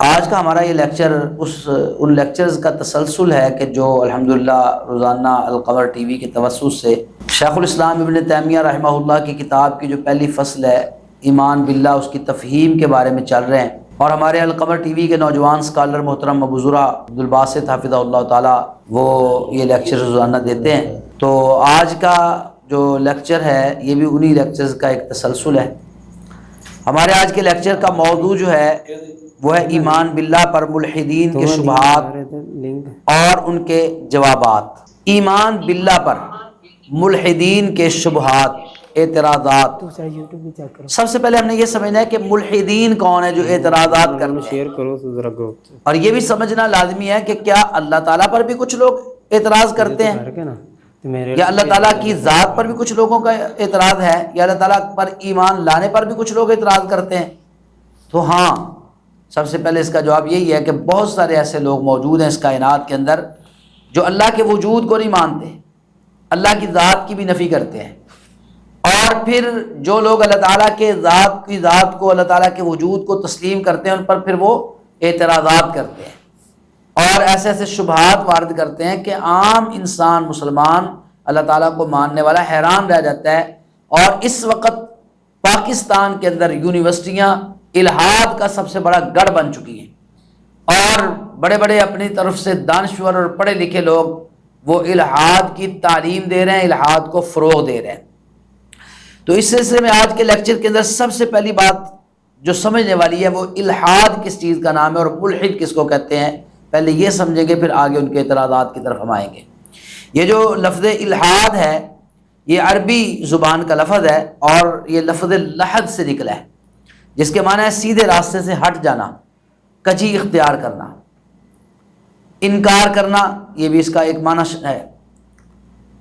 آج کا ہمارا یہ لیکچر ان لیکچرز کا تسلسل ہے کہ جو الحمدللہ روزانہ القمر ٹی وی کے توسط سے شیخ الاسلام ابن تیمیہ رحمہ اللہ کی کتاب کی جو پہلی فصل ہے ایمان باللہ، اس کی تفہیم کے بارے میں چل رہے ہیں، اور ہمارے القمر ٹی وی کے نوجوان اسکالر محترم ابو زرع عبدالباسط حافظہ اللہ تعالی وہ یہ لیکچر روزانہ دیتے ہیں۔ تو آج کا جو لیکچر ہے یہ بھی انہی لیکچرز کا ایک تسلسل ہے۔ ہمارے آج کے لیکچر کا موضوع جو ہے وہ ہے ایمان باللہ پر ملحدین کے شبہات اور ان کے جوابات۔ ایمان باللہ پر ملحدین کے شبہات، اعتراضات۔ سب سے پہلے ہم نے یہ سمجھنا ہے کہ ملحدین کون ہے جو اعتراضات کرتے ہیں، اور یہ بھی سمجھنا لازمی ہے کہ کیا اللہ تعالیٰ پر بھی کچھ لوگ اعتراض کرتے ہیں، یا اللہ تعالیٰ کی ذات پر بھی کچھ لوگوں کا اعتراض ہے، یا اللہ تعالیٰ پر ایمان لانے پر بھی کچھ لوگ اعتراض کرتے ہیں۔ تو ہاں، سب سے پہلے اس کا جواب یہی ہے کہ بہت سارے ایسے لوگ موجود ہیں اس کائنات کے اندر جو اللہ کے وجود کو نہیں مانتے، اللہ کی ذات کی بھی نفی کرتے ہیں، اور پھر جو لوگ اللہ تعالیٰ کے ذات کو، اللہ تعالیٰ کے وجود کو تسلیم کرتے ہیں، ان پر پھر وہ اعتراضات کرتے ہیں اور ایسے ایسے شبہات وارد کرتے ہیں کہ عام انسان مسلمان اللہ تعالیٰ کو ماننے والا حیران رہ جاتا ہے۔ اور اس وقت پاکستان کے اندر یونیورسٹیاں الحاد کا سب سے بڑا گڑھ بن چکی ہیں، اور بڑے بڑے اپنی طرف سے دانشور اور پڑھے لکھے لوگ وہ الحاد کی تعلیم دے رہے ہیں، الحاد کو فروغ دے رہے ہیں۔ تو اس سلسلے میں آج کے لیکچر کے اندر سب سے پہلی بات جو سمجھنے والی ہے وہ الحاد کس چیز کا نام ہے اور ملحد کس کو کہتے ہیں، پہلے یہ سمجھیں گے، پھر آگے ان کے اعتراضات کی طرف ہم آئیں گے۔ یہ جو لفظ الحاد ہے یہ عربی زبان کا لفظ ہے، اور یہ لفظ لحد سے نکلا ہے، جس کے معنی ہے سیدھے راستے سے ہٹ جانا، کجی اختیار کرنا، انکار کرنا، یہ بھی اس کا ایک معنی ہے۔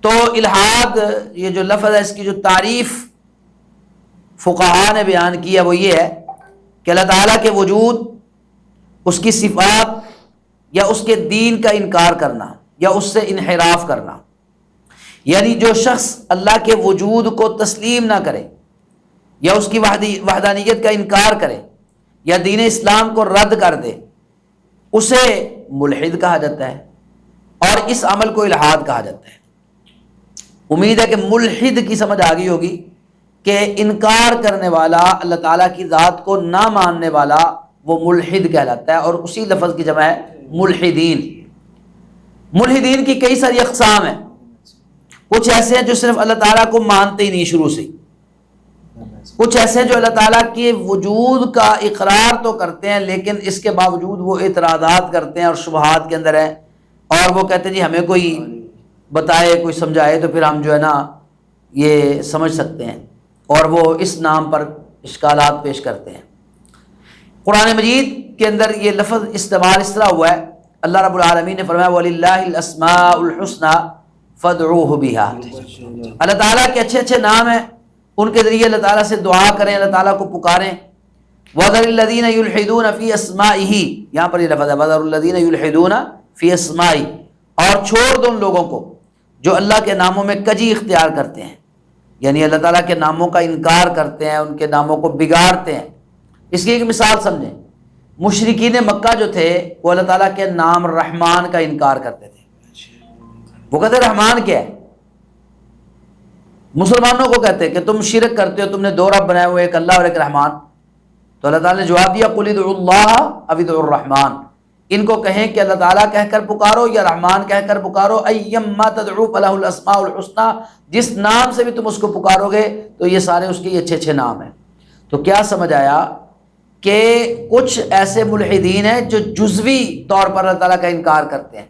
تو الحاد یہ جو لفظ ہے اس کی جو تعریف فقہاء نے بیان کی ہے وہ یہ ہے کہ اللہ تعالیٰ کے وجود، اس کی صفات یا اس کے دین کا انکار کرنا یا اس سے انحراف کرنا، یعنی جو شخص اللہ کے وجود کو تسلیم نہ کرے یا اس کی وحدانیت کا انکار کرے یا دین اسلام کو رد کر دے، اسے ملحد کہا جاتا ہے، اور اس عمل کو الحاد کہا جاتا ہے۔ امید ہے کہ ملحد کی سمجھ آ گئی ہوگی کہ انکار کرنے والا، اللہ تعالیٰ کی ذات کو نہ ماننے والا، وہ ملحد کہلاتا ہے، اور اسی لفظ کی جمع ہے ملحدین۔ ملحدین کی کئی ساری اقسام ہیں۔ کچھ ایسے ہیں جو صرف اللہ تعالیٰ کو مانتے ہی نہیں شروع سے، کچھ ایسے ہیں جو اللہ تعالیٰ کے وجود کا اقرار تو کرتے ہیں لیکن اس کے باوجود وہ اعتراضات کرتے ہیں اور شبہات کے اندر ہیں، اور وہ کہتے ہیں جی ہمیں کوئی بتائے، کوئی سمجھائے تو پھر ہم جو ہے نا یہ سمجھ سکتے ہیں، اور وہ اس نام پر اشکالات پیش کرتے ہیں۔ قرآن مجید کے اندر یہ لفظ استعمال اس طرح ہوا ہے، اللہ رب العالمین نے فرمایا وَلِلَّهِ الْأَسْمَاءُ الْحُسْنَى فَادْعُوهُ بِهَا۔ اللہ تعالیٰ کے اچھے اچھے نام ہیں، ان کے ذریعے اللہ تعالیٰ سے دعا کریں، اللہ تعالیٰ کو پکاریں۔ وَذَرِ الَّذِينَ يُلْحِدُونَ فِي أَسْمَائِهِ، یہاں پر یہ لفظ ہے وَذَرُ الَّذِينَ يُلْحِدُونَ فِي أَسْمَائِهِ، اور چھوڑ دو ان لوگوں کو جو اللہ کے ناموں میں کجی اختیار کرتے ہیں، یعنی اللہ تعالیٰ کے ناموں کا انکار کرتے ہیں، ان کے ناموں کو بگاڑتے ہیں۔ اس کی ایک مثال سمجھیں، مشرکین مکہ جو تھے وہ اللہ تعالیٰ کے نام رحمان کا انکار کرتے تھے، وہ کہتے رحمان کیا ہے؟ مسلمانوں کو کہتے کہ تم شرک کرتے ہو، تم نے دو رب بنائے ہوئے، ایک اللہ اور ایک رحمان۔ تو اللہ تعالیٰ نے جواب دیا قُلِ ادْعُوا اللَّهَ أَوِ ادْعُوا الرَّحْمَٰنَ، ان کو کہیں کہ اللہ تعالیٰ کہہ کر پکارو یا رحمان کہہ کر پکارو، اَيَّمَّا تَدْعُوا فَلَهُ الْأَسْمَاءُ الْحُسْنَىٰ، جس نام سے بھی تم اس کو پکارو گے تو یہ سارے اس کے اچھے اچھے نام ہیں۔ تو کیا سمجھ آیا کہ کچھ ایسے ملحدین ہیں جو جزوی طور پر اللہ تعالیٰ کا انکار کرتے ہیں۔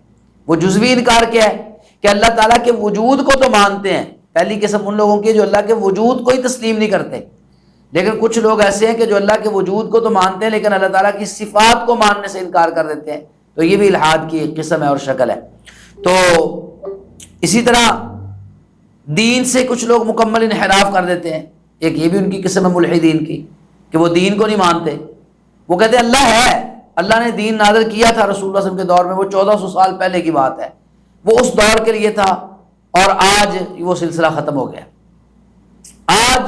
وہ جزوی انکار کیا ہے کہ اللہ تعالیٰ کے وجود کو تو مانتے ہیں، پہلی قسم ان لوگوں کی جو اللہ کے وجود کو ہی تسلیم نہیں کرتے، لیکن کچھ لوگ ایسے ہیں کہ جو اللہ کے وجود کو تو مانتے ہیں لیکن اللہ تعالیٰ کی صفات کو ماننے سے انکار کر دیتے ہیں۔ تو یہ بھی الحاد کی ایک قسم ہے اور شکل ہے۔ تو اسی طرح دین سے کچھ لوگ مکمل انحراف کر دیتے ہیں، ایک یہ بھی ان کی قسم ہے ملحدین کی کہ وہ دین کو نہیں مانتے۔ وہ کہتے ہیں اللہ ہے، اللہ نے دین نازل کیا تھا رسول اللہ صلی اللہ علیہ وسلم کے دور میں، وہ 1400 سال پہلے کی بات ہے، وہ اس دور کے لیے تھا، اور آج وہ سلسلہ ختم ہو گیا۔ آج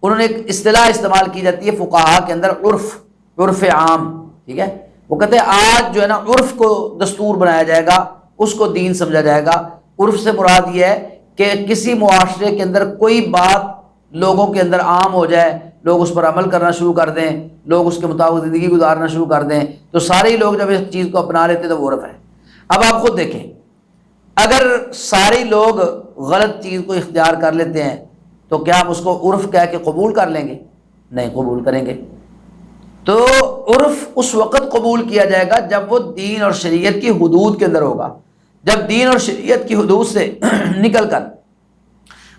انہوں نے ایک اصطلاح استعمال کی جاتی ہے فقہاء کے اندر، عرف عام، ٹھیک ہے، وہ کہتے ہیں آج جو ہے نا عرف کو دستور بنایا جائے گا، اس کو دین سمجھا جائے گا۔ عرف سے مراد یہ ہے کہ کسی معاشرے کے اندر کوئی بات لوگوں کے اندر عام ہو جائے، لوگ اس پر عمل کرنا شروع کر دیں، لوگ اس کے مطابق زندگی گزارنا شروع کر دیں، تو سارے ہی لوگ جب اس چیز کو اپنا لیتے تو وہ عرف ہے۔ اب آپ خود دیکھیں، اگر سارے لوگ غلط چیز کو اختیار کر لیتے ہیں تو کیا ہم اس کو عرف کہہ کے قبول کر لیں گے؟ نہیں قبول کریں گے۔ تو عرف اس وقت قبول کیا جائے گا جب وہ دین اور شریعت کی حدود کے اندر ہوگا۔ جب دین اور شریعت کی حدود سے نکل کر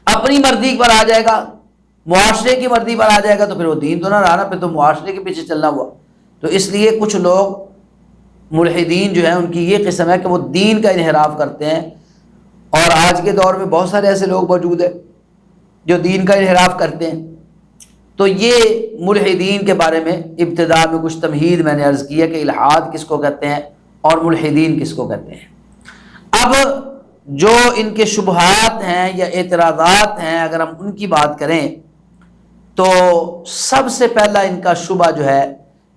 اپنی مرضی پر آ جائے گا، معاشرے کی مرضی پر آ جائے گا، تو پھر وہ دین تو نہ رہا نا، پھر تو معاشرے کے پیچھے چلنا ہوا۔ تو اس لیے کچھ لوگ ملحدین جو ہیں ان کی یہ قسم ہے کہ وہ دین کا انحراف کرتے ہیں، اور آج کے دور میں بہت سارے ایسے لوگ موجود ہیں جو دین کا انحراف کرتے ہیں۔ تو یہ ملحدین کے بارے میں ابتدا میں کچھ تمہید میں نے عرض کی ہے کہ الحاد کس کو کہتے ہیں اور ملحدین کس کو کہتے ہیں۔ اب جو ان کے شبہات ہیں یا اعتراضات ہیں، اگر ہم ان کی بات کریں تو سب سے پہلا ان کا شبہ جو ہے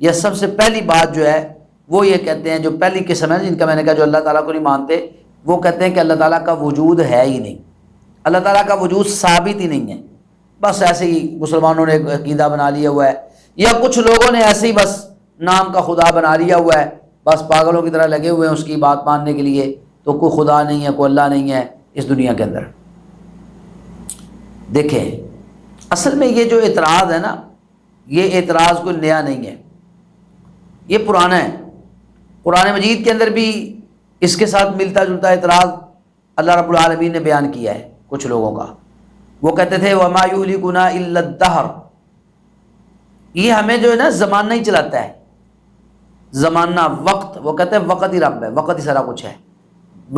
یا سب سے پہلی بات جو ہے وہ یہ کہتے ہیں، جو پہلی قسم ہے جن کا میں نے کہا جو اللہ تعالیٰ کو نہیں مانتے، وہ کہتے ہیں کہ اللہ تعالیٰ کا وجود ہے ہی نہیں، اللہ تعالیٰ کا وجود ثابت ہی نہیں ہے، بس ایسے ہی مسلمانوں نے ایک عقیدہ بنا لیا ہوا ہے، یا کچھ لوگوں نے ایسے ہی بس نام کا خدا بنا لیا ہوا ہے، بس پاگلوں کی طرح لگے ہوئے ہیں اس کی بات ماننے کے لیے، تو کوئی خدا نہیں ہے، کوئی اللہ نہیں ہے اس دنیا کے اندر۔ دیکھیں اصل میں یہ جو اعتراض ہے نا، یہ اعتراض کوئی نیا نہیں ہے، یہ پرانا ہے۔ قرآن مجید کے اندر بھی اس کے ساتھ ملتا جلتا اعتراض اللہ رب العالمین نے بیان کیا ہے کچھ لوگوں کا۔ وہ کہتے تھے وَمَا يُهْلِكُنَا إِلَّا الدَّهْرُ، یہ ہمیں جو ہے نا زمانہ ہی چلاتا ہے، زمانہ، وقت، وہ کہتے ہیں وقت ہی رب ہے، وقت ہی سارا کچھ ہے،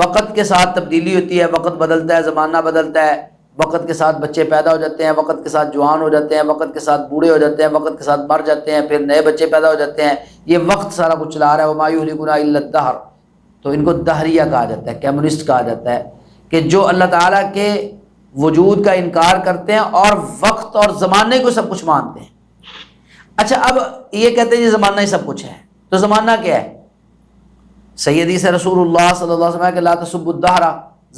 وقت کے ساتھ تبدیلی ہوتی ہے، وقت بدلتا ہے، زمانہ بدلتا ہے، وقت کے ساتھ بچے پیدا ہو جاتے ہیں، وقت کے ساتھ جوان ہو جاتے ہیں، وقت کے ساتھ بوڑھے ہو جاتے ہیں، وقت کے ساتھ مر جاتے ہیں، پھر نئے بچے پیدا ہو جاتے ہیں، یہ وقت سارا کچھ چلا رہا ہے۔ وَمَا يُهْلِكُنَا إِلَّا الدَّهْرُ، تو ان کو دہریہ کہا جاتا ہے، کمیونسٹ کہا جاتا ہے، کہ جو اللہ تعالیٰ کے وجود کا انکار کرتے ہیں اور وقت اور زمانے کو سب کچھ مانتے ہیں۔ اچھا اب یہ کہتے ہیں یہ زمانہ ہی سب کچھ ہے، تو زمانہ کیا ہے؟ صحیح حدیث ہے رسول اللہ صلی اللہ علیہ وسلم کہ لا تسبوا الدہر،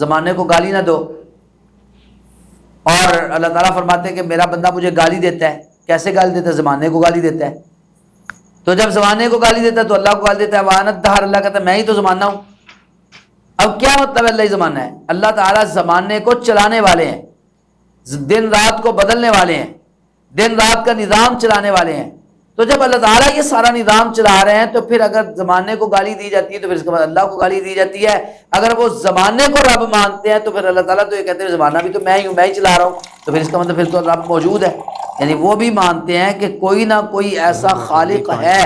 زمانے کو گالی نہ دو۔ اور اللہ تعالیٰ فرماتے ہیں کہ میرا بندہ مجھے گالی دیتا ہے، کیسے گالی دیتا ہے؟ زمانے کو گالی دیتا ہے۔ تو جب زمانے کو گالی دیتا ہے تو اللہ کو گالی دیتا ہے، وَأَنَا الدَّهْرُ، اللہ کہتا ہے میں ہی تو زمانہ ہوں۔ اب کیا مطلب ہے اللہ ہی زمانہ ہے؟ اللہ تعالیٰ زمانے کو چلانے والے ہیں، دن رات کو بدلنے والے ہیں، دن رات کا نظام چلانے والے ہیں۔ تو جب اللہ تعالیٰ یہ سارا نظام چلا رہے ہیں تو پھر اگر زمانے کو گالی دی جاتی ہے تو پھر اس کے بعد اللہ کو گالی دی جاتی ہے۔ اگر وہ زمانے کو رب مانتے ہیں تو پھر اللہ تعالیٰ تو یہ کہتے ہیں زمانہ بھی تو میں ہی ہوں، میں ہی چلا رہا ہوں، تو پھر اس کا مطلب پھر تو رب موجود ہے۔ یعنی وہ بھی مانتے ہیں کہ کوئی نہ کوئی ایسا خالق ہے،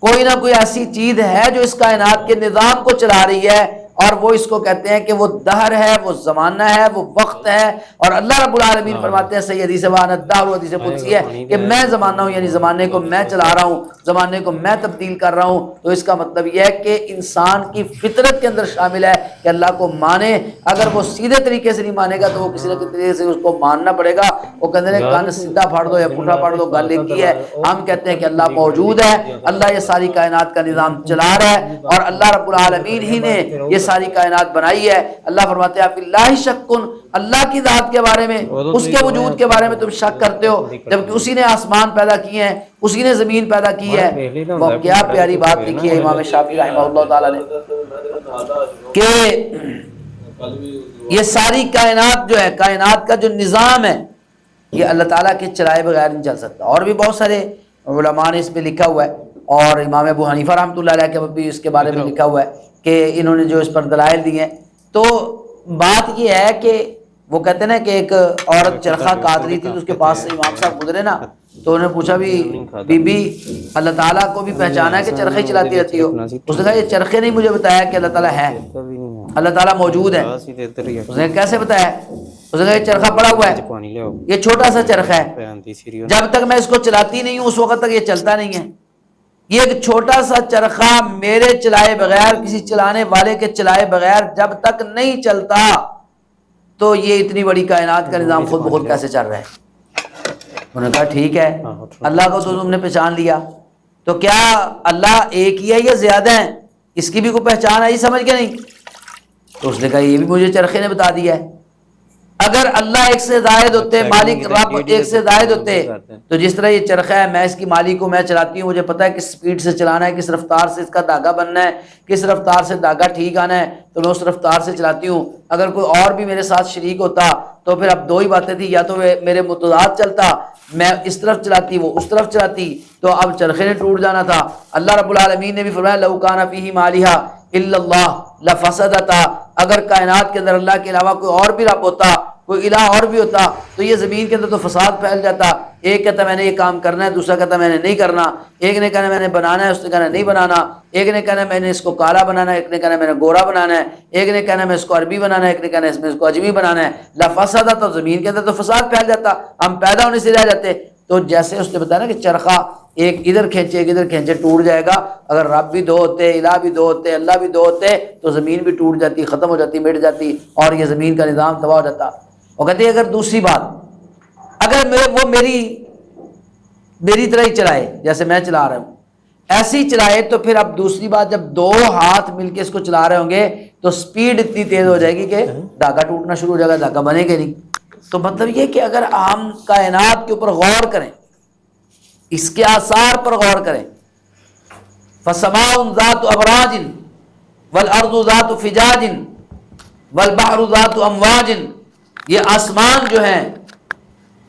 کوئی نہ کوئی ایسی چیز ہے جو اس کائنات کے نظام کو چلا رہی ہے، اور وہ اس کو کہتے ہیں کہ وہ دہر ہے، وہ زمانہ ہے، وہ وقت ہے۔ اور اللہ رب العالمین فرماتے ہیں صحیح حدیث وَأَنَا الدَّهْرُ، حدیث قدسی ہے کہ میں زمانہ ہوں، یعنی زمانے کو میں چلا رہا ہوں، زمانے کو میں تبدیل کر رہا ہوں۔ تو اس کا مطلب یہ ہے کہ انسان کی فطرت کے اندر شامل ہے کہ اللہ کو مانے۔ اگر وہ سیدھے طریقے سے نہیں مانے گا تو وہ کسی نہ کسی طریقے سے اس کو ماننا پڑے گا۔ وہ کہتے ہیں کان سیدھا پھاڑ دو یا پٹھا پھاڑ دو، گل ایک ہی ہے۔ ہم کہتے ہیں کہ اللہ موجود ہے، اللہ یہ ساری کائنات کا نظام چلا رہا ہے، اور اللہ رب العالمین ہی نے یہ ساری کائنات بنائی ہے۔ اللہ فرماتے ہیں فی اللہ شک، اللہ کی ذات کے بارے میں، اس کے وجود کے بارے میں تم شک کرتے ہو، جبکہ اسی نے آسمان پیدا کیے ہیں، اسی نے زمین پیدا کی ہے۔ وہ کیا پیاری بات لکھی ہے امام شافعی رحمہ اللہ تعالی نے کہ یہ ساری کائنات جو ہے، کائنات کا جو نظام ہے، یہ اللہ تعالیٰ کے چلائے بغیر نہیں چل سکتا۔ اور بھی بہت سارے علماء نے اس پہ لکھا ہوا ہے، اور امام ابو حنیفہ رحمۃ اللہ علیہ کے بھی اس کے بارے میں لکھا ہوا ہے کہ انہوں نے جو اس پر دلائل دیے ہیں۔ تو بات یہ ہے کہ وہ کہتے ہیں نا کہ ایک عورت چرخہ کاٹ رہی تھی تو اس کے پاس سے امام صاحب گزرے نا، تو انہوں نے پوچھا بھی بی بی اللہ تعالیٰ کو بھی پہچانا ہے کہ چرخے چلاتی رہتی ہو؟ اس نے کہا یہ چرخے نہیں مجھے بتایا کہ اللہ تعالیٰ ہے، اللہ تعالیٰ موجود ہے۔ اس نے کیسے بتایا؟ اس نے کہا یہ چرخہ پڑا ہوا ہے، یہ چھوٹا سا چرخہ ہے، جب تک میں اس کو چلاتی نہیں ہوں اس وقت تک یہ چلتا نہیں ہے۔ یہ ایک چھوٹا سا چرخہ میرے چلائے بغیر، کسی چلانے والے کے چلائے بغیر جب تک نہیں چلتا تو یہ اتنی بڑی کائنات کا نظام خود بخود کیسے چل رہا ہے؟ انہوں نے کہا ٹھیک ہے، اللہ کو تو تم نے پہچان لیا، تو کیا اللہ ایک ہی ہے یا زیادہ ہیں؟ اس کی بھی کوئی پہچان آئی سمجھ کے نہیں؟ تو اس نے کہا یہ بھی مجھے چرخے نے بتا دیا ہے۔ اگر اللہ ایک سے زائد ہوتے، مالک رب ایک سے زائد ہوتے، تو جس طرح یہ چرخہ ہے، میں اس کی مالک ہوں، میں چلاتی ہوں، مجھے پتہ ہے کس سپیڈ سے چلانا ہے، کس رفتار سے اس کا دھاگا بننا ہے، کس رفتار سے دھاگا ٹھیک آنا ہے، تو میں اس رفتار سے چلاتی ہوں۔ اگر کوئی اور بھی میرے ساتھ شریک ہوتا تو پھر اب دو ہی باتیں تھی، یا تو میرے متضاد چلتا، میں اس طرف چلاتی وہ اس طرف چلاتی، تو اب چرخے نے ٹوٹ جانا تھا۔ اللہ رب العالمین نے بھی فرمایا لو کان فیہما آلہۃ الا اللہ لفسدتا، اگر کائنات کے اندر اللہ کے علاوہ کوئی اور بھی رب ہوتا، کوئی الہ اور بھی ہوتا، تو یہ زمین کے اندر تو فساد پھیل جاتا۔ ایک کہتا میں نے یہ کام کرنا ہے، دوسرا کہتا میں نے نہیں کرنا، ایک نے کہنا میں نے بنانا ہے، اس نے کہنا نہیں بنانا، ایک نے کہنا میں نے اس کو کالا بنانا ہے، ایک نے کہنا میں نے گورا بنانا ہے، ایک نے کہنا میں اس کو عربی بنانا ہے، ایک نے کہنا اس میں اس کو اجمی بنانا ہے۔ لفسدہ، تو زمین کے اندر تو فساد پھیل جاتا، ہم پیدا ہونے سے رہ جاتے۔ تو جیسے اس نے بتایا نا کہ چرخہ ایک ادھر کھینچے ایک ادھر کھینچے ٹوٹ جائے گا، اگر رب بھی دو ہوتے، الہ بھی دو ہوتے، اللہ بھی دو ہوتے، تو زمین بھی ٹوٹ جاتی، ختم ہو جاتی، مٹ جاتی، اور یہ زمین کا نظام تباہ ہو جاتا۔ وہ کہتے ہیں اگر دوسری بات، اگر وہ میری طرح ہی چلائے جیسے میں چلا رہا ہوں، ایسے ہی چلائے، تو پھر اب دوسری بات، جب دو ہاتھ مل کے اس کو چلا رہے ہوں گے تو سپیڈ اتنی تیز ہو جائے گی کہ دھاگا ٹوٹنا شروع ہو جائے گا، دھاگا بنے گا نہیں۔ تو مطلب یہ کہ اگر ہم کائنات کے اوپر غور کریں، اس کے آثار پر غور کریں، فَسَمَاءٌ ذَاتُ أَبْرَاجٍ وَالْأَرْضُ ذَاتُ فِجَاجٍ وَالْبَحْرُ ذَاتُ أَمْوَاجٍ، یہ آسمان جو ہیں،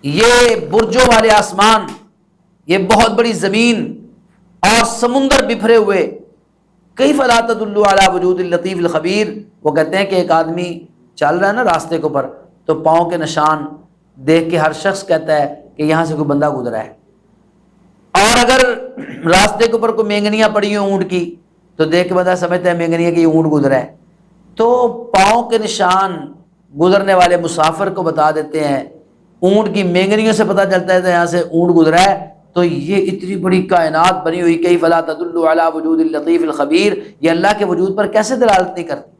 یہ برجوں والے آسمان، یہ بہت بڑی زمین اور سمندر بکھرے ہوئے، کیف لا تدل علی وجود اللطیف الخبیر۔ وہ کہتے ہیں کہ ایک آدمی چل رہا ہے نا راستے کے اوپر، تو پاؤں کے نشان دیکھ کے ہر شخص کہتا ہے کہ یہاں سے کوئی بندہ گزرا ہے، اور اگر راستے کے اوپر کوئی مینگنیاں پڑی ہوں اونٹ کی، تو دیکھ کے بندہ سمجھتا ہے مینگنیاں کہ یہ اونٹ گزرا ہے۔ تو پاؤں کے نشان گزرنے والے مسافر کو بتا دیتے ہیں، اونٹ کی مینگنیوں سے پتہ چلتا ہے کہ یہاں سے اونٹ گزرا ہے۔ تو یہ اتنی بڑی کائنات بنی ہوئی، کیف لا تدل علی وجود اللطیف الخبیر، یہ اللہ کے وجود پر کیسے دلالت نہیں کرتی؟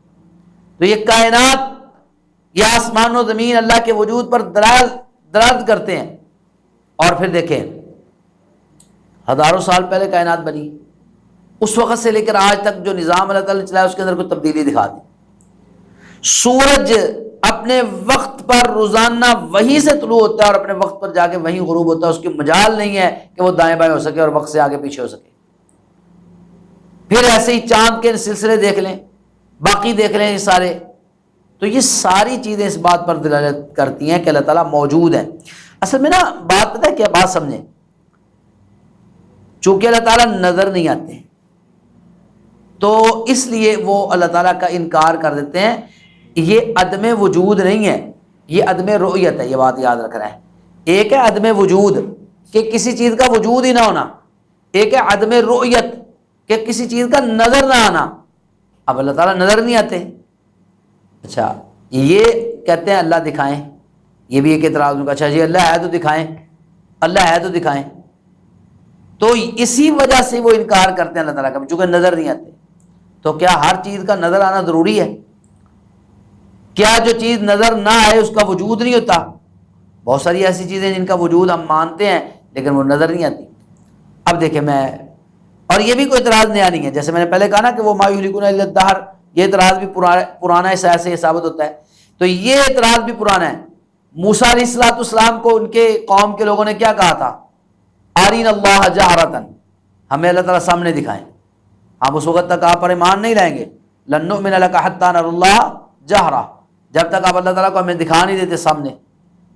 تو یہ کائنات، یہ آسمان و زمین اللہ کے وجود پر دلالت کرتے ہیں۔ اور پھر دیکھیں ہزاروں سال پہلے کائنات بنی، اس وقت سے لے کر آج تک جو نظام اللہ تعالیٰ نے چلایا اس کے اندر کوئی تبدیلی دکھا دی۔ سورج اپنے وقت پر روزانہ وہیں سے طلوع ہوتا ہے اور اپنے وقت پر جا کے وہیں غروب ہوتا ہے، اس کی مجال نہیں ہے کہ وہ دائیں بائیں ہو سکے اور وقت سے آگے پیچھے ہو سکے۔ پھر ایسے ہی چاند کے سلسلے دیکھ لیں، باقی دیکھ لیں یہ سارے، تو یہ ساری چیزیں اس بات پر دلالت کرتی ہیں کہ اللہ تعالیٰ موجود ہے۔ اصل میں نا بات پتہ ہے کیا، بات سمجھیں، چونکہ اللہ تعالیٰ نظر نہیں آتے تو اس لیے وہ اللہ تعالیٰ کا انکار کر دیتے ہیں۔ یہ عدم وجود نہیں ہے، یہ عدم رؤیت ہے، یہ بات یاد رکھنا ہے۔ ایک ہے عدم وجود کہ کسی چیز کا وجود ہی نہ ہونا، ایک ہے عدم رؤیت کہ کسی چیز کا نظر نہ آنا۔ اب اللہ تعالیٰ نظر نہیں آتے، اچھا یہ کہتے ہیں اللہ دکھائیں، یہ بھی ایک اعتراض ان کا، اچھا جی اللہ ہے تو دکھائیں، اللہ ہے تو دکھائیں۔ تو اسی وجہ سے وہ انکار کرتے ہیں اللہ تعالیٰ کا، چونکہ نظر نہیں آتے۔ تو کیا ہر چیز کا نظر آنا ضروری ہے؟ کیا جو چیز نظر نہ آئے اس کا وجود نہیں ہوتا؟ بہت ساری ایسی چیزیں جن کا وجود ہم مانتے ہیں لیکن وہ نظر نہیں آتی۔ اب دیکھیں میں، اور یہ بھی کوئی اعتراض نیا نہیں ہے، جیسے میں نے پہلے کہا نا کہ وہ ما یہلکنا الا الدہر، یہ اعتراض بھی پرانا ہے، سے ثابت ہوتا ہے۔ تو یہ اعتراض بھی پرانا ہے۔ موسیٰ علیہ السلام کو ان کے قوم کے لوگوں نے کیا کہا تھا؟ آرین اللہ جہرتاً، ہمیں اللہ تعالیٰ سامنے دکھائیں۔ ہم اس وقت تک آپ پر ایمان نہیں لائیں گے، لن نؤمن لک حتی نری اللہ جہرہ، جب تک آپ اللہ تعالیٰ کو ہمیں دکھا نہیں دیتے سامنے۔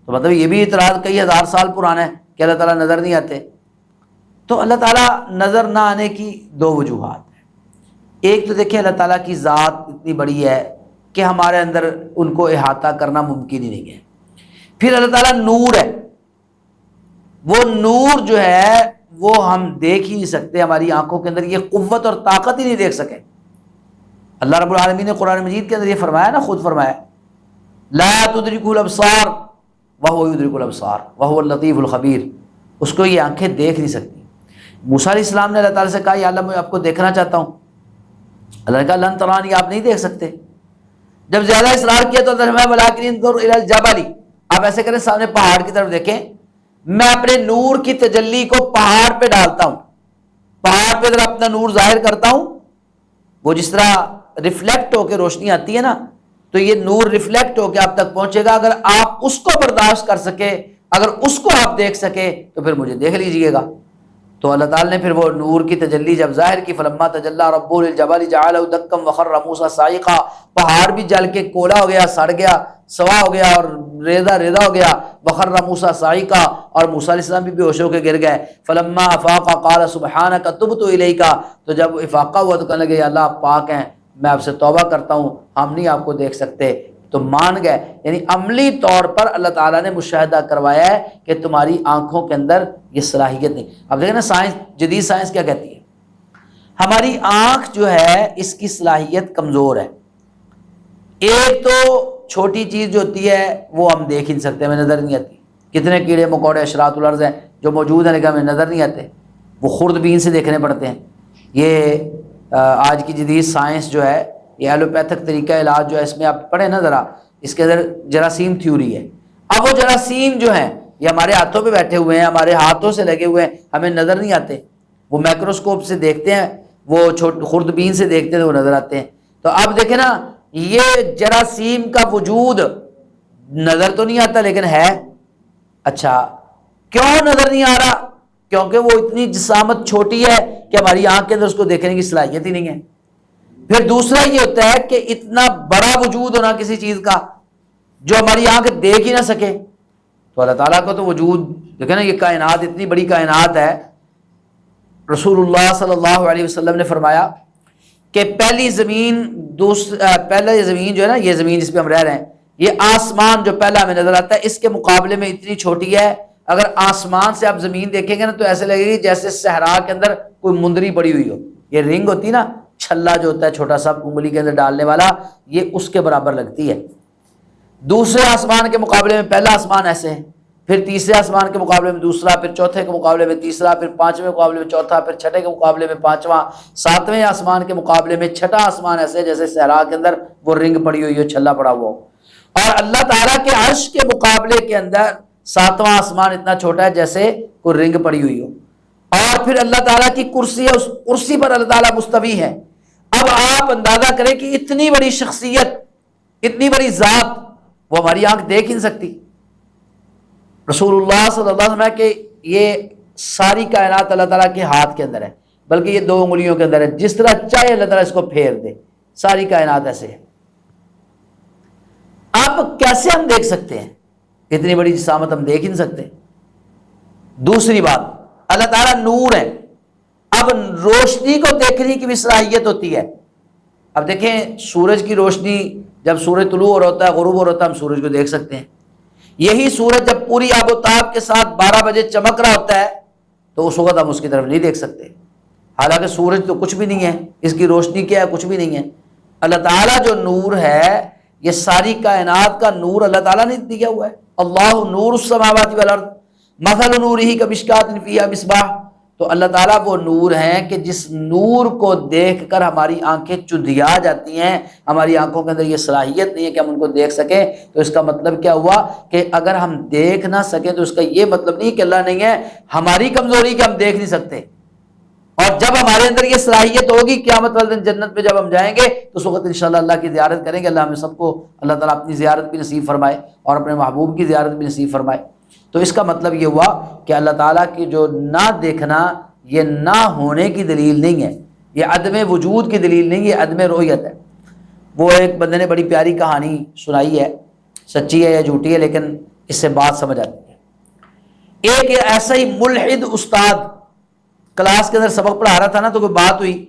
تو مطلب یہ بھی اعتراض کئی ہزار سال پرانا ہے کہ اللہ تعالیٰ نظر نہیں آتے۔ تو اللہ تعالیٰ نظر نہ آنے کی دو وجوہات ہیں۔ ایک تو دیکھیں اللہ تعالیٰ کی ذات اتنی بڑی ہے کہ ہمارے اندر ان کو احاطہ کرنا ممکن ہی نہیں ہے۔ پھر اللہ تعالیٰ نور ہے، وہ نور جو ہے وہ ہم دیکھ ہی نہیں سکتے، ہماری آنکھوں کے اندر یہ قوت اور طاقت ہی نہیں دیکھ سکے۔ اللہ رب العالمین نے قرآن مجید کے اندر یہ فرمایا نا، خود فرمایا لا تدرکہ الابصار وہو یدرک الابصار وہو اللطیف الخبیر، اس کو یہ آنکھیں دیکھ نہیں سکتی۔ موسیٰ علیہ السلام نے اللہ تعالیٰ سے کہا یا اللہ میں آپ کو دیکھنا چاہتا ہوں، اللہ نے کہا لن ترانی، آپ نہیں دیکھ سکتے۔ جب زیادہ اصرار کیا تو اللہ نے فرمایا ولکن انظر الی الجبل، آپ ایسے کریں سامنے پہاڑ کی طرف دیکھیں، میں اپنے نور کی تجلی کو پہاڑ پہ ڈالتا ہوں، پہاڑ پہ اگر اپنا نور ظاہر کرتا ہوں، وہ جس طرح ریفلیکٹ ہو کے روشنی آتی ہے نا، تو یہ نور ریفلیکٹ ہو کے آپ تک پہنچے گا. اگر آپ اس کو برداشت کر سکے، اگر اس کو آپ دیکھ سکے، تو پھر مجھے دیکھ لیجئے گا. تو اللہ تعالیٰ نے پھر وہ نور کی تجلی جب ظاہر کی، فلما تجلی ربہ للجبل جعلہ دکا وخر موسیٰ صاعقا، پہاڑ بھی جل کے کولا ہو گیا، سڑ گیا، سوا ہو گیا اور ریزہ ہو گیا. وخر موسیٰ صاعقا، اور موسیٰ علیہ السلام بھی بے ہوش ہو کے گر گئے. فلما افاق قال سبحانک تبت الیک، تو جب افاقہ ہوا تو کہنے لگے یا اللہ آپ پاک ہیں، میں آپ سے توبہ کرتا ہوں، ہم نہیں آپ کو دیکھ سکتے. تو مان گئے. یعنی عملی طور پر اللہ تعالیٰ نے مشاہدہ کروایا ہے کہ تمہاری آنکھوں کے اندر یہ صلاحیت نہیں. اب دیکھیں نا سائنس، جدید سائنس کیا کہتی ہے، ہماری آنکھ جو ہے اس کی صلاحیت کمزور ہے. ایک تو چھوٹی چیز جو ہوتی ہے وہ ہم دیکھ ہی نہیں سکتے، ہمیں نظر نہیں آتی. کتنے کیڑے مکوڑے اشراط الارض ہیں جو موجود ہیں لیکن ہمیں نظر نہیں آتے، وہ خوردبین سے دیکھنے پڑتے ہیں. یہ آج کی جدید سائنس جو ہے، یہ ایلوپیتھک طریقہ علاج جو ہے، اس میں آپ پڑھیں نا ذرا، اس کے اندر جراثیم تھیوری ہے. اب وہ جراثیم جو ہیں یہ ہمارے ہاتھوں پہ بیٹھے ہوئے ہیں، ہمارے ہاتھوں سے لگے ہوئے ہیں، ہمیں نظر نہیں آتے. وہ مائکروسکوپ سے دیکھتے ہیں، وہ خوردبین سے دیکھتے ہیں تو وہ نظر آتے ہیں. تو اب دیکھیں نا، یہ جراثیم کا وجود نظر تو نہیں آتا لیکن ہے. اچھا کیوں نظر نہیں آ رہا؟ کیونکہ وہ اتنی جسامت چھوٹی ہے کہ ہماری آنکھ کے اندر اس کو دیکھنے کی صلاحیت ہی نہیں ہے. پھر دوسرا یہ ہوتا ہے کہ اتنا بڑا وجود ہونا کسی چیز کا جو ہماری آنکھ دیکھ ہی نہ سکے. تو اللہ تعالیٰ کو تو وجود دیکھیں نا، یہ کائنات اتنی بڑی کائنات ہے. رسول اللہ صلی اللہ علیہ وسلم نے فرمایا کہ پہلی زمین جو ہے نا، یہ زمین جس پہ ہم رہ رہے ہیں، یہ آسمان جو پہلا ہمیں نظر آتا ہے اس کے مقابلے میں اتنی چھوٹی ہے. اگر آسمان سے آپ زمین دیکھیں گے نا تو ایسے لگے گی جیسے صحرا کے اندر کوئی مندری پڑی ہوئی ہو. یہ رنگ ہوتی نا، چھلا جو ہوتا ہے چھوٹا سا انگلی کے اندر ڈالنے والا، یہ اس کے برابر لگتی ہے. دوسرے آسمان کے مقابلے میں پہلا آسمان ایسے ہے، پھر تیسرے آسمان کے مقابلے میں دوسرا، پھر چوتھے کے مقابلے میں تیسرا، پھر پانچویں کے مقابلے میں چوتھا، پھر چھٹے کے مقابلے میں پانچواں، ساتویں آسمان کے مقابلے میں چھٹا آسمان ایسے جیسے صحرا کے اندر وہ رنگ پڑی ہوئی ہو، چھلا پڑا ہوا ہو. اور اللہ تعالیٰ کے عرش کے مقابلے کے اندر ساتواں آسمان اتنا چھوٹا ہے جیسے کوئی رنگ پڑی ہوئی ہو. اور پھر اللہ تعالیٰ کی کرسی ہے، اس کرسی پر اللہ تعالیٰ مستوی ہے. اب آپ اندازہ کریں کہ اتنی بڑی شخصیت، اتنی بڑی ذات وہ ہماری آنکھ دیکھ نہیں سکتی. رسول اللہ صلی اللہ علیہ وسلم کہ یہ ساری کائنات اللہ تعالیٰ کے ہاتھ کے اندر ہے، بلکہ یہ 2 انگلیوں کے اندر ہے. جس طرح چاہے اللہ تعالیٰ اس کو پھیر دے، ساری کائنات ایسے ہے. آپ کیسے ہم دیکھ سکتے ہیں؟ اتنی بڑی جسامت ہم دیکھ ہی نہیں سکتے. دوسری بات، اللہ تعالیٰ نور ہے. اب روشنی کو دیکھنے کی بھی صلاحیت ہوتی ہے. اب دیکھیں سورج کی روشنی، جب سورج طلوع ہو رہا ہوتا ہے، غروب ہو رہا ہوتا ہے، ہم سورج کو دیکھ سکتے ہیں. یہی سورج جب پوری آب و تاب کے ساتھ 12 بجے چمک رہا ہوتا ہے تو اس وقت ہم اس کی طرف نہیں دیکھ سکتے، حالانکہ سورج تو کچھ بھی نہیں ہے، اس کی روشنی کیا ہے؟ کچھ بھی نہیں ہے. اللہ تعالیٰ جو نور ہے، یہ ساری کائنات کا نور اللہ تعالیٰ نے دیا ہوا ہے. اللہ نور السماوات والارض مثل نورہ کمشکاۃ فیہا مصباح. تو اللہ تعالیٰ وہ نور ہیں کہ جس نور کو دیکھ کر ہماری آنکھیں چندھیا جاتی ہیں. ہماری آنکھوں کے اندر یہ صلاحیت نہیں ہے کہ ہم ان کو دیکھ سکیں. تو اس کا مطلب کیا ہوا کہ اگر ہم دیکھ نہ سکیں تو اس کا یہ مطلب نہیں کہ اللہ نہیں ہے، ہماری کمزوری کہ ہم دیکھ نہیں سکتے. اور جب ہمارے اندر یہ صلاحیت ہوگی، قیامت والے دن جنت میں جب ہم جائیں گے تو اس وقت انشاءاللہ اللہ کی زیارت کریں گے. اللہ ہمیں سب کو اللہ تعالیٰ اپنی زیارت بھی نصیب فرمائے اور اپنے محبوب کی زیارت بھی نصیب فرمائے. تو اس کا مطلب یہ ہوا کہ اللہ تعالیٰ کی جو نہ دیکھنا یہ نہ ہونے کی دلیل نہیں ہے، یہ عدم وجود کی دلیل نہیں، یہ عدم رؤیت ہے. وہ ایک بندے نے بڑی پیاری کہانی سنائی ہے، سچی ہے یا جھوٹی ہے لیکن اس سے بات سمجھ آتی ہے. ایک ایسا ہی ملحد استاد کلاس کے اندر سبق پڑھا رہا تھا نا، تو کوئی بات ہوئی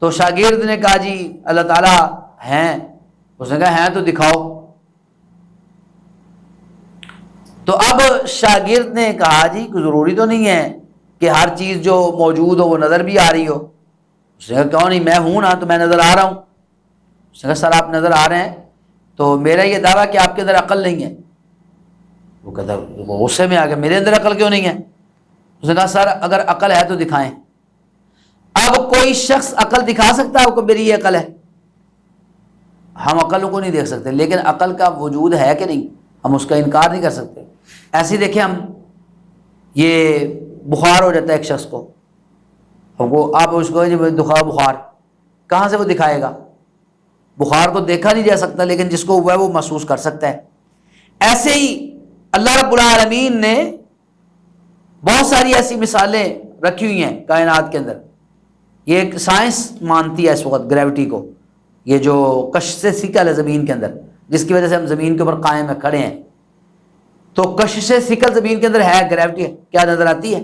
تو شاگرد نے کہا جی اللہ تعالیٰ ہیں. اس نے کہا ہیں تو دکھاؤ. تو اب شاگرد نے کہا جی کوئی ضروری تو نہیں ہے کہ ہر چیز جو موجود ہو وہ نظر بھی آ رہی ہو. اس نے کہا کیوں نہیں، میں ہوں نا تو میں نظر آ رہا ہوں. اس نے کہا سر آپ نظر آ رہے ہیں تو میرا یہ دعویٰ کہ آپ کے اندر عقل نہیں ہے. وہ کہتا وہ غصے میں آ گیا، میرے اندر عقل کیوں نہیں ہے؟ اس نے کہا سر اگر عقل ہے تو دکھائیں. اب کوئی شخص عقل دکھا سکتا ہے کہ میری یہ عقل ہے؟ ہم عقل کو نہیں دیکھ سکتے لیکن عقل کا وجود ہے کہ نہیں، ہم اس کا انکار نہیں کر سکتے. ایسے دیکھیں ہم، یہ بخار ہو جاتا ہے ایک شخص کو، وہ آپ اس کو دکھاؤ بخار، کہاں سے وہ دکھائے گا؟ بخار کو دیکھا نہیں جا سکتا، لیکن جس کو ہوا ہے وہ محسوس کر سکتا ہے۔ ایسے ہی اللہ رب العالمین نے بہت ساری ایسی مثالیں رکھی ہوئی ہیں کائنات کے اندر۔ یہ ایک سائنس مانتی ہے اس وقت گریوٹی کو، یہ جو کشش ثقل ہے زمین کے اندر، جس کی وجہ سے ہم زمین کے اوپر قائم کھڑے ہیں، تو کشش ثقل زمین کے اندر ہے، گریوٹی ہے، کیا نظر آتی ہے؟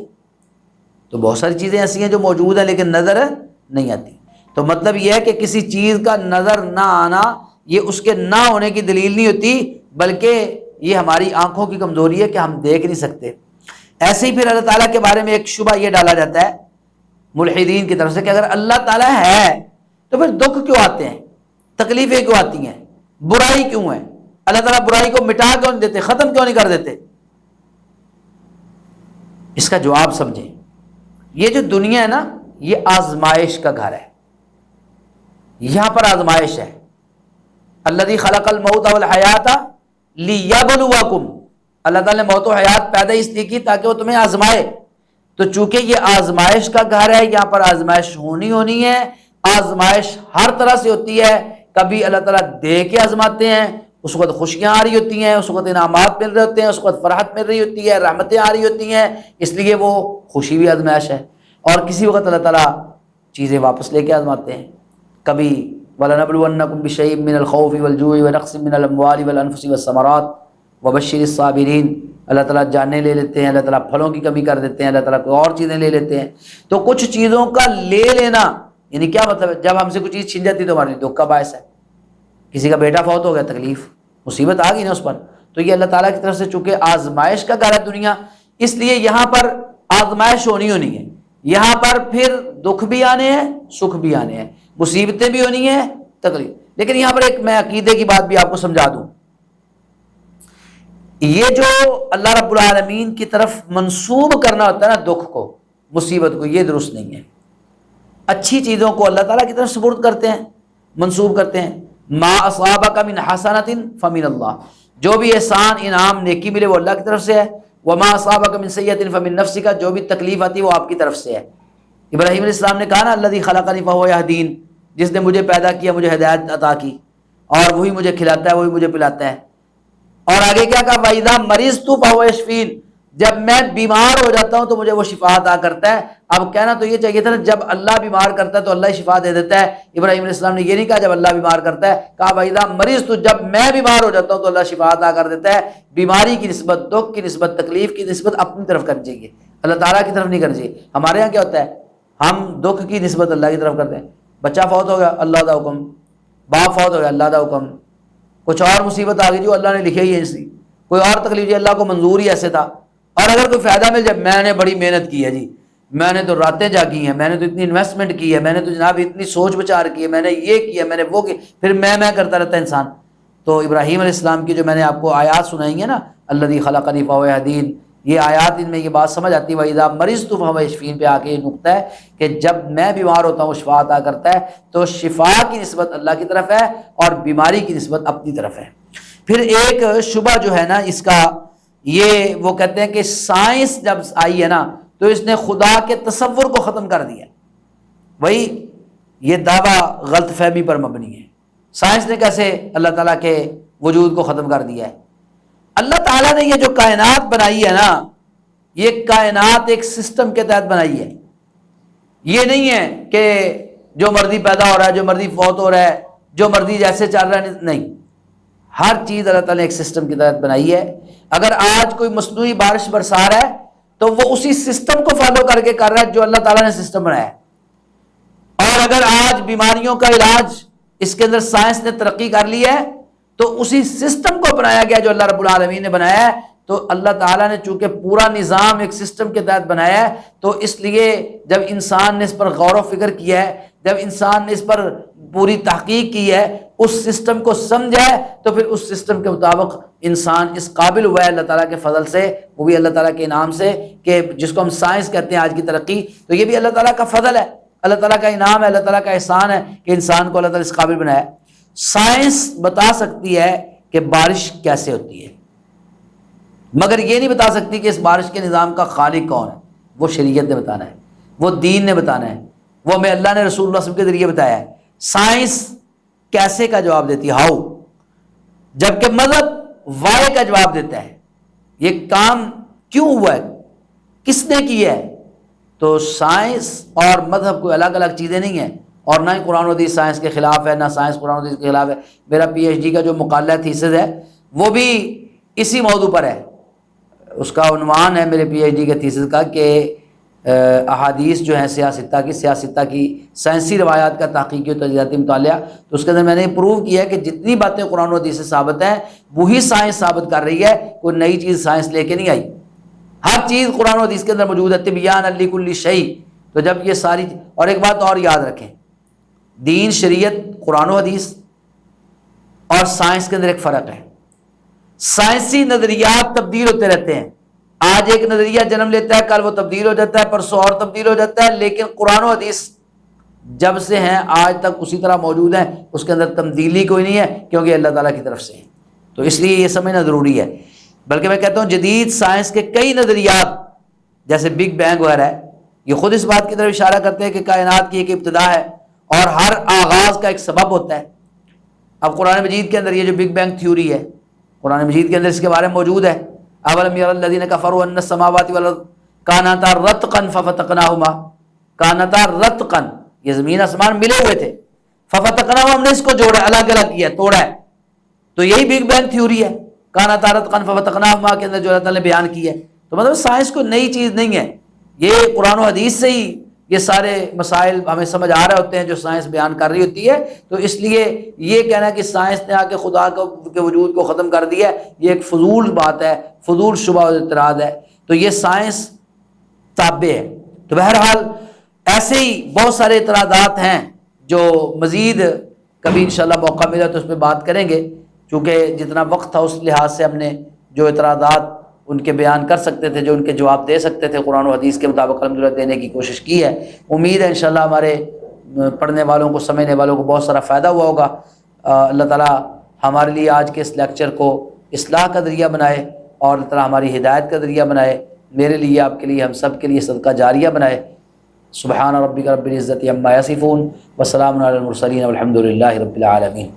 تو بہت ساری چیزیں ایسی ہیں جو موجود ہیں لیکن نظر نہیں آتی۔ تو مطلب یہ ہے کہ کسی چیز کا نظر نہ آنا یہ اس کے نہ ہونے کی دلیل نہیں ہوتی، بلکہ یہ ہماری آنکھوں کی کمزوری ہے کہ ہم دیکھ نہیں سکتے۔ ایسے ہی پھر اللہ تعالیٰ کے بارے میں ایک شبہ یہ ڈالا جاتا ہے ملحدین کی طرف سے کہ اگر اللہ تعالیٰ ہے تو پھر دکھ کیوں آتے ہیں، تکلیفیں کیوں آتی ہیں، برائی کیوں ہے؟ اللہ تعالیٰ برائی کو مٹا کیوں نہیں دیتے، ختم کیوں نہیں کر دیتے؟ اس کا جواب سمجھیں۔ یہ جو دنیا ہے نا، یہ آزمائش کا گھر ہے، یہاں پر آزمائش ہے۔ الذی خلق الموت والحیات لیبلوکم، اللہ تعالیٰ نے موت و حیات پیدا اس لیے کی تاکہ وہ تمہیں آزمائے۔ تو چونکہ یہ آزمائش کا گھر ہے، یہاں پر آزمائش ہونی ہے۔ آزمائش ہر طرح سے ہوتی ہے، کبھی اللہ تعالیٰ دے کے آزماتے ہیں، اس وقت خوشیاں آ رہی ہوتی ہیں، اس وقت انعامات مل رہے ہوتے ہیں، اس وقت فرحت مل رہی ہوتی ہے، رحمتیں آ رہی ہوتی ہیں، اس لیے وہ خوشی بھی آزمائش ہے۔ اور کسی وقت اللہ تعالیٰ چیزیں واپس لے کے آزماتے ہیں، کبھی وَلَنَبْلُوَنَّكُمْ بِشَيْءٍ مِّنَ الْخَوْفِ وَالْجُوعِ وَنَقْصٍ مِّنَ الْأَمْوَالِ وَالْأَنفُسِ وَالثَّمَرَاتِ وَبَشِّرِ الصَّابِرِينَ۔ اللہ تعالیٰ جانیں لے لیتے ہیں، اللہ تعالیٰ پھلوں کی کمی کر دیتے ہیں، اللہ تعالیٰ کوئی اور چیزیں لے لیتے ہیں۔ تو کچھ چیزوں کا لے لینا یعنی کیا مطلب ہے؟ جب ہم سے کوئی چیز چھن جاتی ہے تو ہمارے لیے دکھ کا باعث ہے۔ کسی کا بیٹا فوت ہو گیا، تکلیف، مصیبت آ گئی نا اس پر، تو یہ اللہ تعالیٰ کی طرف سے چونکہ آزمائش کا گھر ہے دنیا، اس لیے یہاں پر آزمائش ہونی ہے، یہاں پر پھر دکھ بھی آنے ہیں، سکھ بھی آنے ہیں، مصیبتیں بھی ہونی ہیں، تکلیف۔ لیکن یہاں پر ایک میں عقیدے کی بات بھی آپ کو سمجھا دوں، یہ جو اللہ رب العالمین کی طرف منسوب کرنا ہوتا ہے نا دکھ کو، مصیبت کو، یہ درست نہیں ہے۔ اچھی چیزوں کو اللہ تعالیٰ کی طرف سپرد کرتے ہیں، منسوب کرتے ہیں۔ ما اصابک من حسنۃ فمن اللہ، جو بھی احسان، انعام، نیکی ملے وہ اللہ کی طرف سے ہے۔ وما اصابک من سیئۃ فمن نفسک، جو بھی تکلیف آتی ہے وہ آپ کی طرف سے ہے۔ ابراہیم علیہ السلام نے کہا نا الذی خلقنی فہو یہدین، جس نے مجھے پیدا کیا مجھے ہدایت عطا کی، اور وہی مجھے کھلاتا ہے، وہی مجھے پلاتا ہے۔ اور آگے کیا کہا وَإِذَا مَرِضْتُ فَهُوَ يَشْفِينِ، جب میں بیمار ہو جاتا ہوں تو مجھے وہ شفا عطا کرتا ہے۔ اب کہنا تو یہ چاہیے تھا نا جب اللہ بیمار کرتا ہے تو اللہ شفا دے دیتا ہے۔ ابراہیم علیہ السلام نے یہ نہیں کہا جب اللہ بیمار کرتا ہے، کہا وَإِذَا مَرِضْتُ، جب میں بیمار ہو جاتا ہوں تو اللہ شفا عطا کر دیتا ہے۔ بیماری کی نسبت، دکھ کی نسبت، تکلیف کی نسبت اپنی طرف کرنی چاہیے، اللہ تعالیٰ کی طرف نہیں کرنی چاہیے۔ ہمارے یہاں کیا ہوتا ہے، ہم دکھ کی نسبت اللہ کی طرف کرتے ہیں۔ بچہ فوت ہو گیا، اللہ دا حکم، باپ فوت ہو گیا، اللہ دا حکم، کچھ اور مصیبت آ گئی جو اللہ نے لکھی ہی ہے، اسی کوئی اور تکلیف جی اللہ کو منظور ہی ایسے تھا۔ اور اگر کوئی فائدہ مل جائے، میں نے بڑی محنت کی ہے جی، میں نے تو راتیں جاگی ہیں، میں نے تو اتنی انویسٹمنٹ کی ہے، میں نے تو جناب اتنی سوچ بچار کی ہے، میں نے یہ کیا، میں نے وہ کیا، پھر میں کرتا رہتا ہے انسان۔ تو ابراہیم علیہ السلام کی جو میں نے آپ کو آیات سنائی ہیں نا، الذی خلقنی فہو یہدین، یہ آیات ان میں یہ بات سمجھ آتی ہے وَإِذَا مَرِضْتُ فَهُوَ يَشْفِينِ پہ آ کے یہ نقطہ ہے کہ جب میں بیمار ہوتا ہوں شفا عطا کرتا ہے۔ تو شفا کی نسبت اللہ کی طرف ہے اور بیماری کی نسبت اپنی طرف ہے۔ پھر ایک شبہ جو ہے نا اس کا، یہ وہ کہتے ہیں کہ سائنس جب آئی ہے نا تو اس نے خدا کے تصور کو ختم کر دیا۔ وہی یہ دعویٰ غلط فہمی پر مبنی ہے۔ سائنس نے کیسے اللہ تعالیٰ کے وجود کو ختم کر دیا ہے؟ اللہ تعالیٰ نے یہ جو کائنات بنائی ہے نا، یہ کائنات ایک سسٹم کے تحت بنائی ہے۔ یہ نہیں ہے کہ جو مرضی پیدا ہو رہا ہے، جو مرضی فوت ہو رہا ہے، جو مرضی جیسے چل رہا ہے، نہیں، ہر چیز اللہ تعالیٰ نے ایک سسٹم کے تحت بنائی ہے۔ اگر آج کوئی مصنوعی بارش برسا رہا ہے تو وہ اسی سسٹم کو فالو کر کے کر رہا ہے جو اللہ تعالیٰ نے سسٹم بنایا ہے۔ اور اگر آج بیماریوں کا علاج اس کے اندر سائنس نے ترقی کر لی ہے تو اسی سسٹم کو بنایا گیا جو اللہ رب العالمین نے بنایا ہے۔ تو اللہ تعالیٰ نے چونکہ پورا نظام ایک سسٹم کے تحت بنایا ہے، تو اس لیے جب انسان نے اس پر غور و فکر کیا ہے، جب انسان نے اس پر پوری تحقیق کی ہے، اس سسٹم کو سمجھا ہے، تو پھر اس سسٹم کے مطابق انسان اس قابل ہوا ہے اللہ تعالیٰ کے فضل سے، وہ بھی اللہ تعالیٰ کے انعام سے، کہ جس کو ہم سائنس کہتے ہیں آج کی ترقی، تو یہ بھی اللہ تعالیٰ کا فضل ہے، اللہ تعالیٰ کا انعام ہے، اللہ تعالیٰ کا احسان ہے کہ انسان کو اللہ تعالیٰ اس قابل بنایا ہے۔ سائنس بتا سکتی ہے کہ بارش کیسے ہوتی ہے، مگر یہ نہیں بتا سکتی کہ اس بارش کے نظام کا خالق کون ہے، وہ شریعت نے بتانا ہے۔ وہ دین نے بتانا ہے، وہ ہمیں اللہ نے رسول اللہ صلی اللہ علیہ وسلم کے ذریعے بتایا ہے۔ سائنس کیسے کا جواب دیتی ہے، ہاؤ، جبکہ مذہب وائی کا جواب دیتا ہے، یہ کام کیوں ہوا ہے، کس نے کیا ہے۔ تو سائنس اور مذہب کوئی الگ الگ چیزیں نہیں ہیں، اور نہ ہی قرآن و حدیث سائنس کے خلاف ہے، نہ سائنس قرآن و حدیث کے خلاف ہے۔ میرا پی ایچ ڈی کا جو مقالہ تھیسس ہے وہ بھی اسی موضوع پر ہے، اس کا عنوان ہے میرے پی ایچ ڈی کے تھیسس کا کہ احادیث جو ہیں سیاستہ کی سائنسی روایات کا تحقیقی و تجزیاتی مطالعہ۔ تو اس کے اندر میں نے پروو کیا ہے کہ جتنی باتیں قرآن و حدیث سے ثابت ہیں وہی سائنس ثابت کر رہی ہے، کوئی نئی چیز سائنس لے کے نہیں آئی، ہر چیز قرآن و حدیث کے اندر موجود ہے، تبیان لکل شیء۔ تو جب یہ ساری، اور ایک بات اور یاد رکھیں، دین شریعت قرآن و حدیث اور سائنس کے اندر ایک فرق ہے۔ سائنسی نظریات تبدیل ہوتے رہتے ہیں، آج ایک نظریہ جنم لیتا ہے، کل وہ تبدیل ہو جاتا ہے، پرسوں اور تبدیل ہو جاتا ہے، لیکن قرآن و حدیث جب سے ہیں آج تک اسی طرح موجود ہیں، اس کے اندر تبدیلی کوئی نہیں ہے، کیونکہ اللہ تعالیٰ کی طرف سے ہے۔ تو اس لیے یہ سمجھنا ضروری ہے۔ بلکہ میں کہتا ہوں جدید سائنس کے کئی نظریات جیسے بگ بینگ وغیرہ ہے، یہ خود اس بات کی طرف اشارہ کرتے ہیں کہ کائنات کی ایک ابتدا ہے اور ہر آغاز کا ایک سبب ہوتا ہے۔ اب قرآن مجید کے اندر یہ جو بگ بینگ تھیوری ہے، قرآن مجید کے اندر اس کے بارے میں موجود ہے، اولم یری الذین کفروا ان السماوات والارض کانتا رتقا ففتقناہما، کانتا رتقا، یہ زمین آسمان ملے ہوئے تھے، ففتقناہما، ہم نے اس کو جوڑا، الگ الگ کیا، توڑا ہے۔ تو یہی بگ بینگ تھیوری ہے، کانتا رتقا ففتقناہما کے اندر جو اللہ تعالیٰ نے بیان کی ہے۔ تو مطلب سائنس کوئی نئی چیز نہیں ہے، یہ قرآن و حدیث سے ہی یہ سارے مسائل ہمیں سمجھ آ رہے ہوتے ہیں جو سائنس بیان کر رہی ہوتی ہے۔ تو اس لیے یہ کہنا کہ سائنس نے آ کے خدا کے وجود کو ختم کر دیا ہے، یہ ایک فضول بات ہے، فضول شبہ و اعتراض ہے۔ تو یہ سائنس تابع ہے۔ تو بہرحال ایسے ہی بہت سارے اعتراضات ہیں جو مزید کبھی انشاءاللہ موقع ملا تو اس پہ بات کریں گے، چونکہ جتنا وقت تھا اس لحاظ سے ہم نے جو اعتراضات ان کے بیان کر سکتے تھے، جو ان کے جواب دے سکتے تھے قرآن و حدیث کے مطابق الحمدللہ دینے کی کوشش کی ہے۔ امید ہے انشاءاللہ ہمارے پڑھنے والوں کو، سمجھنے والوں کو بہت سارا فائدہ ہوا ہوگا۔ اللہ تعالیٰ ہمارے لیے آج کے اس لیکچر کو اصلاح کا ذریعہ بنائے اور اللہ تعالیٰ ہماری ہدایت کا ذریعہ بنائے، میرے لیے، آپ کے لیے، ہم سب کے لیے صدقہ جاریہ بنائے۔ سبحان ربک رب العزت عما یصفون وسلام علی المرسلین والحمد للہ رب العالمین۔